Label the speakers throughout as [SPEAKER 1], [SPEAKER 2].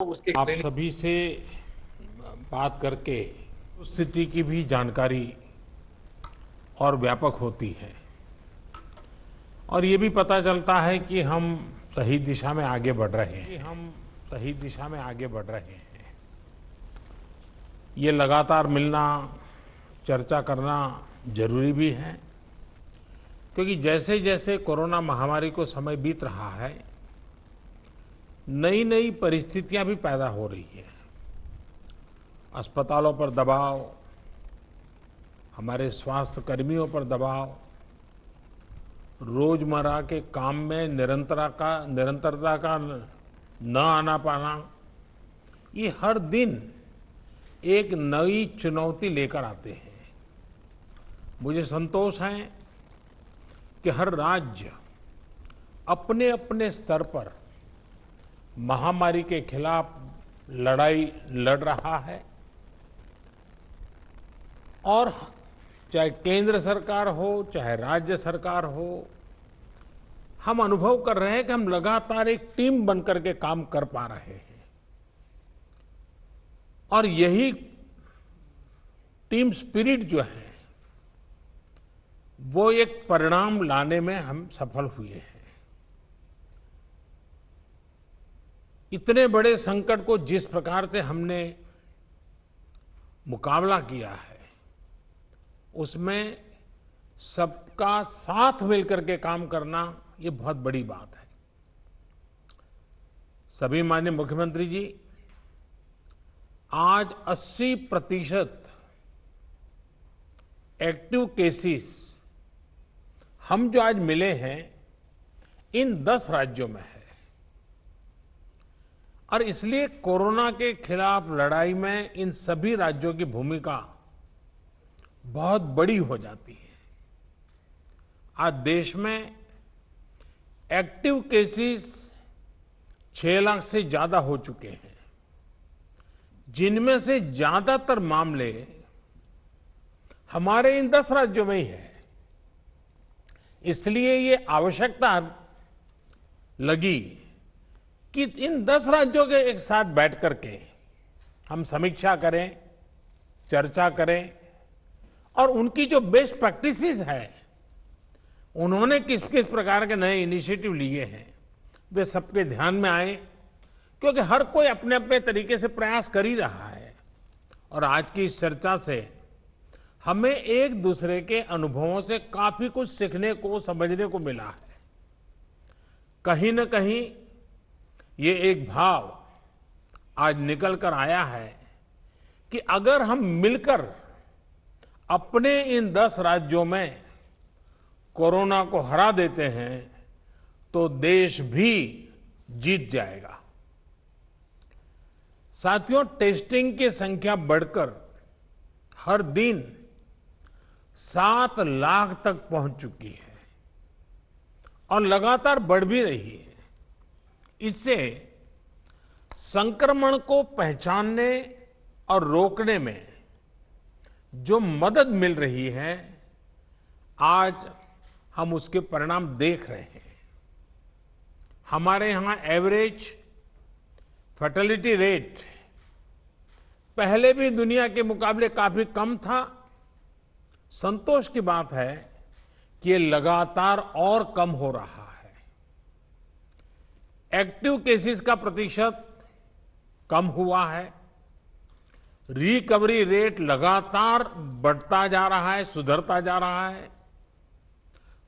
[SPEAKER 1] आप सभी से बात करके स्थिति की भी जानकारी और व्यापक होती है और ये भी पता चलता है कि हम सही दिशा में आगे बढ़ रहे हैं। ये लगातार मिलना, चर्चा करना जरूरी भी है, क्योंकि जैसे जैसे कोरोना महामारी को समय बीत रहा है, नई नई परिस्थितियां भी पैदा हो रही है। अस्पतालों पर दबाव, हमारे स्वास्थ्य कर्मियों पर दबाव, रोजमर्रा के काम में निरंतरता का न आना पाना, ये हर दिन एक नई चुनौती लेकर आते हैं। मुझे संतोष है कि हर राज्य अपने अपने स्तर पर महामारी के खिलाफ लड़ाई लड़ रहा है और चाहे केंद्र सरकार हो, चाहे राज्य सरकार हो, हम अनुभव कर रहे हैं कि हम लगातार एक टीम बनकर के काम कर पा रहे हैं और यही टीम स्पिरिट जो है वो एक परिणाम लाने में हम सफल हुए हैं। इतने बड़े संकट को जिस प्रकार से हमने मुकाबला किया है, उसमें सबका साथ मिलकर के काम करना ये बहुत बड़ी बात है। सभी माननीय मुख्यमंत्री जी, आज 80% एक्टिव केसेस हम जो आज मिले हैं इन 10 राज्यों में है और इसलिए कोरोना के खिलाफ लड़ाई में इन सभी राज्यों की भूमिका बहुत बड़ी हो जाती है। आज देश में एक्टिव केसेस 6 लाख से ज्यादा हो चुके हैं, जिनमें से ज्यादातर मामले हमारे इन 10 राज्यों में ही है। इसलिए ये आवश्यकता लगी कि इन 10 राज्यों के एक साथ बैठ करके हम समीक्षा करें, चर्चा करें और उनकी जो बेस्ट प्रैक्टिसेस है, उन्होंने किस किस प्रकार के नए इनिशिएटिव लिए हैं, वे सबके ध्यान में आए, क्योंकि हर कोई अपने अपने तरीके से प्रयास कर ही रहा है। और आज की इस चर्चा से हमें एक दूसरे के अनुभवों से काफी कुछ सीखने को, समझने को मिला है। कहीं न कहीं ये एक भाव आज निकल कर आया है कि अगर हम मिलकर अपने इन 10 राज्यों में कोरोना को हरा देते हैं तो देश भी जीत जाएगा। साथियों, टेस्टिंग की संख्या बढ़कर हर दिन 7 लाख तक पहुंच चुकी है और लगातार बढ़ भी रही है। इससे संक्रमण को पहचानने और रोकने में जो मदद मिल रही है, आज हम उसके परिणाम देख रहे हैं। हमारे यहां एवरेज फर्टिलिटी रेट पहले भी दुनिया के मुकाबले काफी कम था। संतोष की बात है कि ये लगातार और कम हो रहा है। एक्टिव केसेस का प्रतिशत कम हुआ है। रिकवरी रेट लगातार बढ़ता जा रहा है, सुधरता जा रहा है।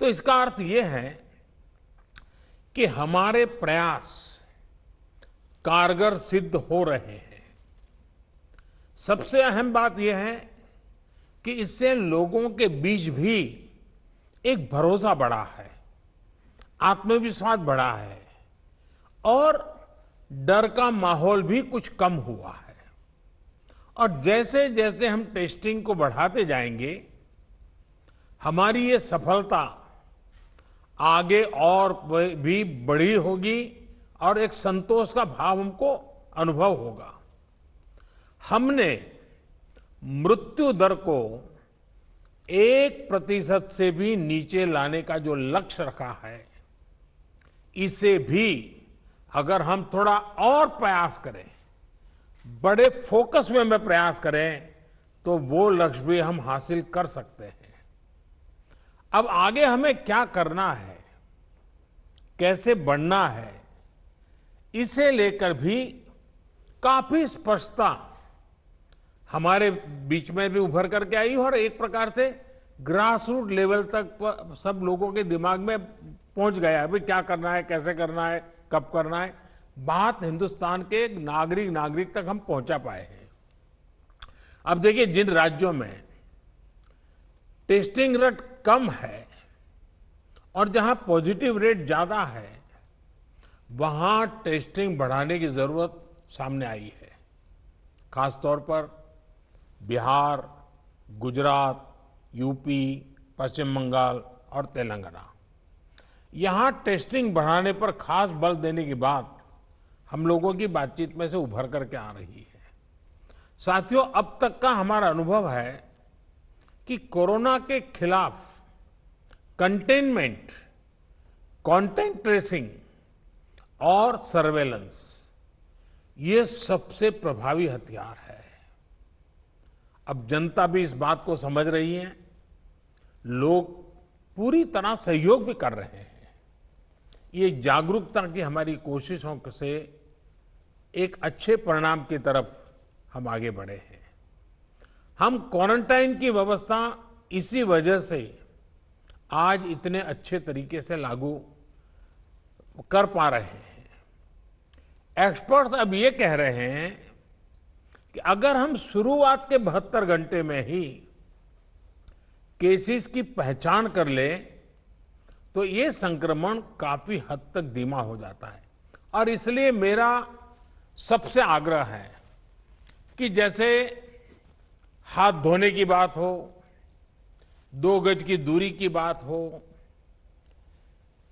[SPEAKER 1] तो इसका अर्थ यह है कि हमारे प्रयास कारगर सिद्ध हो रहे हैं। सबसे अहम बात यह है कि इससे लोगों के बीच भी एक भरोसा बढ़ा है, आत्मविश्वास बढ़ा है और डर का माहौल भी कुछ कम हुआ है। और जैसे जैसे हम टेस्टिंग को बढ़ाते जाएंगे, हमारी ये सफलता आगे और भी बड़ी होगी और एक संतोष का भाव हमको अनुभव होगा। हमने मृत्यु दर को 1% से भी नीचे लाने का जो लक्ष्य रखा है, इसे भी अगर हम थोड़ा और प्रयास करें बड़े फोकस में प्रयास करें तो वो लक्ष्य भी हम हासिल कर सकते हैं। अब आगे हमें क्या करना है, कैसे बढ़ना है, इसे लेकर भी काफी स्पष्टता हमारे बीच में भी उभर करके आई और एक प्रकार से ग्रास रूट लेवल तक सब लोगों के दिमाग में पहुंच गया है। भाई क्या करना है, कैसे करना है, कब करना है, बात हिंदुस्तान के नागरिक तक हम पहुंचा पाए हैं। अब देखिए, जिन राज्यों में टेस्टिंग रेट कम है और जहां पॉजिटिव रेट ज्यादा है, वहां टेस्टिंग बढ़ाने की जरूरत सामने आई है। खासतौर पर बिहार, गुजरात, यूपी, पश्चिम बंगाल और तेलंगाना, यहां टेस्टिंग बढ़ाने पर खास बल देने की बात हम लोगों की बातचीत में से उभर करके आ रही है। साथियों, अब तक का हमारा अनुभव है कि कोरोना के खिलाफ कंटेनमेंट, कॉन्टैक्ट ट्रेसिंग और सर्वेलेंस, ये सबसे प्रभावी हथियार है। अब जनता भी इस बात को समझ रही है, लोग पूरी तरह सहयोग भी कर रहे हैं। ये जागरूकता की हमारी कोशिशों से एक अच्छे परिणाम की तरफ हम आगे बढ़े हैं। हम क्वारंटाइन की व्यवस्था इसी वजह से आज इतने अच्छे तरीके से लागू कर पा रहे हैं। एक्सपर्ट्स अब ये कह रहे हैं कि अगर हम शुरुआत के 72 घंटे में ही केसेस की पहचान कर ले तो ये संक्रमण काफी हद तक धीमा हो जाता है। और इसलिए मेरा सबसे आग्रह है कि जैसे हाथ धोने की बात हो, 2 गज की दूरी की बात हो,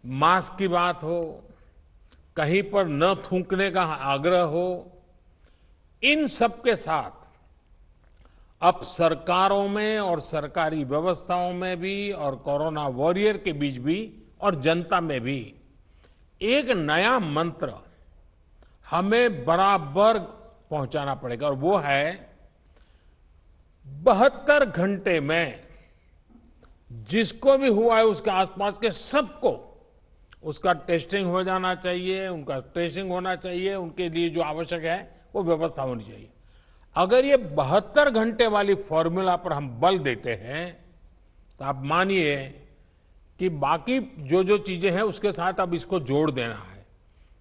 [SPEAKER 1] मास्क की बात हो, कहीं पर न थूकने का आग्रह हो, इन सब के साथ अब सरकारों में और सरकारी व्यवस्थाओं में भी और कोरोना वॉरियर के बीच भी और जनता में भी एक नया मंत्र हमें बराबर पहुंचाना पड़ेगा, और वो है 72 घंटे में जिसको भी हुआ है उसके आसपास के सबको उसका टेस्टिंग हो जाना चाहिए, उनका ट्रेसिंग होना चाहिए, उनके लिए जो आवश्यक है वो व्यवस्था होनी चाहिए। अगर ये 72 घंटे वाली फॉर्मूला पर हम बल देते हैं तो आप मानिए कि बाकी जो जो चीजें हैं उसके साथ अब इसको जोड़ देना है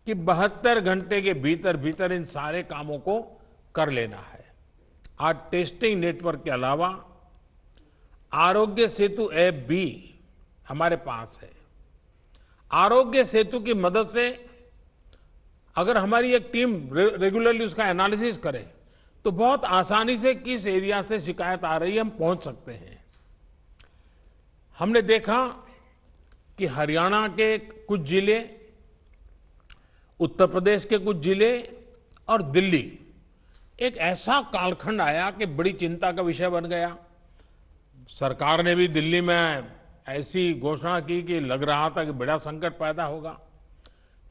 [SPEAKER 1] कि 72 घंटे के भीतर भीतर इन सारे कामों को कर लेना है। आज टेस्टिंग नेटवर्क के अलावा आरोग्य सेतु ऐप भी हमारे पास है। आरोग्य सेतु की मदद से अगर हमारी एक टीम रेगुलरली उसका एनालिसिस करे तो बहुत आसानी से किस एरिया से शिकायत आ रही है हम पहुंच सकते हैं। हमने देखा कि हरियाणा के कुछ जिले, उत्तर प्रदेश के कुछ जिले और दिल्ली, एक ऐसा कालखंड आया कि बड़ी चिंता का विषय बन गया। सरकार ने भी दिल्ली में ऐसी घोषणा की कि लग रहा था कि बड़ा संकट पैदा होगा।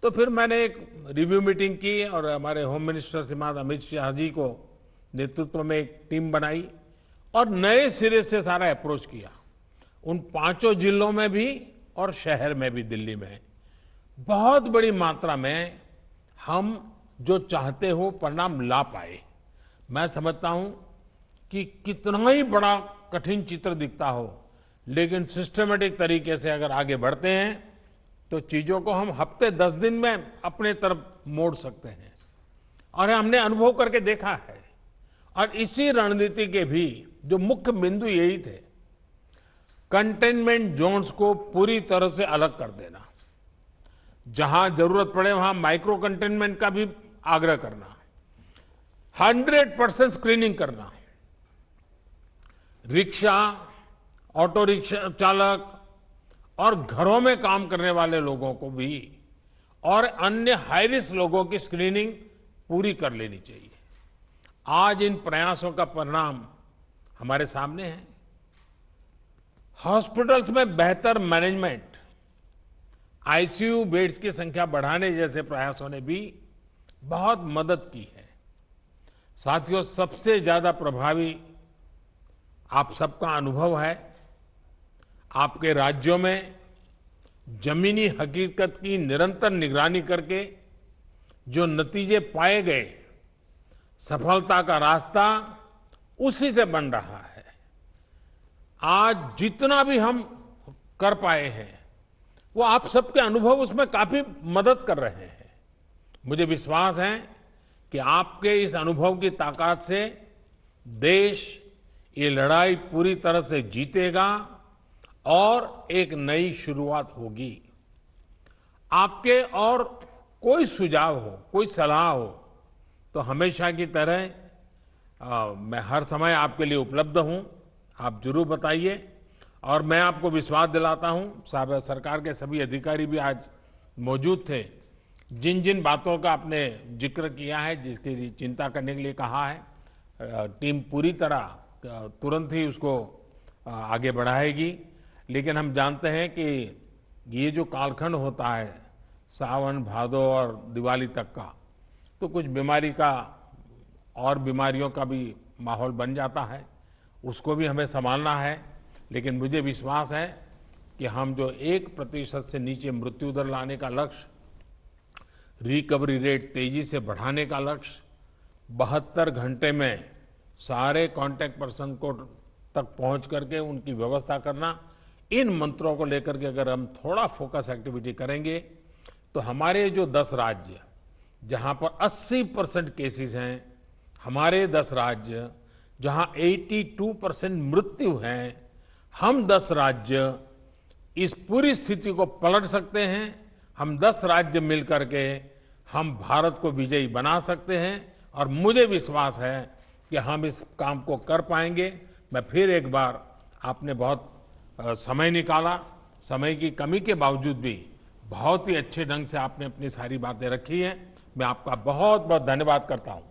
[SPEAKER 1] तो फिर मैंने एक रिव्यू मीटिंग की और हमारे होम मिनिस्टर श्रीमान अमित शाह जी को नेतृत्व में एक टीम बनाई और नए सिरे से सारा अप्रोच किया। उन 5 जिलों में भी और शहर में भी, दिल्ली में बहुत बड़ी मात्रा में हम जो चाहते हो परिणाम ला पाए। मैं समझता हूं कि कितना ही बड़ा कठिन चित्र दिखता हो, लेकिन सिस्टमेटिक तरीके से अगर आगे बढ़ते हैं तो चीजों को हम हफ्ते 10 दिन में अपने तरफ मोड़ सकते हैं। और हमने अनुभव करके देखा है। और इसी रणनीति के भी जो मुख्य बिंदु यही थे, कंटेनमेंट जोन्स को पूरी तरह से अलग कर देना, जहां जरूरत पड़े वहां माइक्रो कंटेनमेंट का भी आग्रह करना, 100% स्क्रीनिंग करना, रिक्शा, ऑटो रिक्शा चालक और घरों में काम करने वाले लोगों को भी और अन्य हाई रिस्क लोगों की स्क्रीनिंग पूरी कर लेनी चाहिए। आज इन प्रयासों का परिणाम हमारे सामने है। हॉस्पिटल्स में बेहतर मैनेजमेंट, आईसीयू बेड्स की संख्या बढ़ाने जैसे प्रयासों ने भी बहुत मदद की है। साथियों, सबसे ज्यादा प्रभावी आप सबका अनुभव है। आपके राज्यों में जमीनी हकीकत की निरंतर निगरानी करके जो नतीजे पाए गए, सफलता का रास्ता उसी से बन रहा है। आज जितना भी हम कर पाए हैं, वो आप सबके अनुभव उसमें काफी मदद कर रहे हैं। मुझे विश्वास है कि आपके इस अनुभव की ताकत से देश ये लड़ाई पूरी तरह से जीतेगा और एक नई शुरुआत होगी। आपके और कोई सुझाव हो, कोई सलाह हो, तो हमेशा की तरह मैं हर समय आपके लिए उपलब्ध हूं। आप जरूर बताइए। और मैं आपको विश्वास दिलाता हूं, सरकार के सभी अधिकारी भी आज मौजूद थे। जिन जिन बातों का आपने जिक्र किया है, जिसकी चिंता करने के लिए कहा है, टीम पूरी तरह तुरंत ही उसको आगे बढ़ाएगी। लेकिन हम जानते हैं कि ये जो कालखंड होता है, सावन, भादो और दिवाली तक का, तो कुछ बीमारी का और बीमारियों का भी माहौल बन जाता है। उसको भी हमें संभालना है। लेकिन मुझे विश्वास है कि हम जो 1% से नीचे मृत्यु दर लाने का लक्ष्य, रिकवरी रेट तेजी से बढ़ाने का लक्ष्य, 72 घंटे में सारे कांटेक्ट पर्सन को तक पहुंच करके उनकी व्यवस्था करना, इन मंत्रों को लेकर के अगर हम थोड़ा फोकस एक्टिविटी करेंगे, तो हमारे जो 10 राज्य जहां पर 80% केसेस हैं, हमारे 10 राज्य जहां 82% मृत्यु हैं, हम 10 राज्य इस पूरी स्थिति को पलट सकते हैं। हम 10 राज्य मिलकर के हम भारत को विजयी बना सकते हैं और मुझे विश्वास है कि हम इस काम को कर पाएंगे। मैं फिर एक बार, आपने बहुत समय निकाला, समय की कमी के बावजूद भी बहुत ही अच्छे ढंग से आपने अपनी सारी बातें रखी हैं। मैं आपका बहुत बहुत धन्यवाद करता हूं।